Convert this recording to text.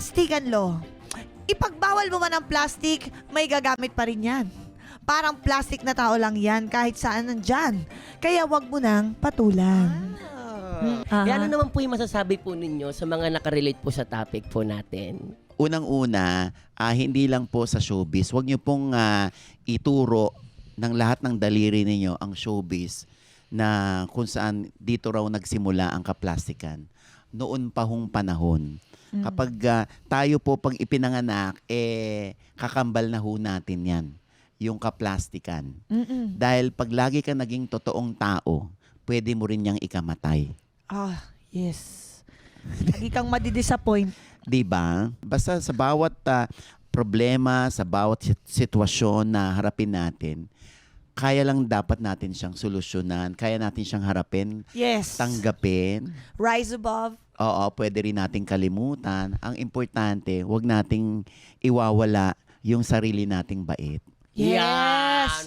plastikan law. Ipagbawal mo man ang plastic, may gagamit pa rin yan. Parang plastic na tao lang yan kahit saan nandyan. Kaya wag mo nang patulan. Ano naman po yung masasabi po ninyo sa mga nakarelate po sa topic po natin? Unang-una, hindi lang po sa showbiz. Huwag niyo pong ituro ng lahat ng daliri ninyo ang showbiz na kung saan dito raw nagsimula ang kaplastikan. Noon pa hong panahon. Kapag tayo po pag ipinanganak, kakambal na ho natin yan. Yung kaplastikan. Dahil pag lagi ka naging totoong tao, pwede mo rin niyang ikamatay. Yes. Lagi kang madidisappoint. Diba? Basta sa bawat problema, sa bawat sitwasyon na harapin natin, kaya lang dapat natin siyang solusyonan, kaya natin siyang harapin, Yes. tanggapin. Rise above. Oo, pwede rin nating kalimutan. Ang importante, wag nating iwawala yung sarili nating bait. Yes. Yan.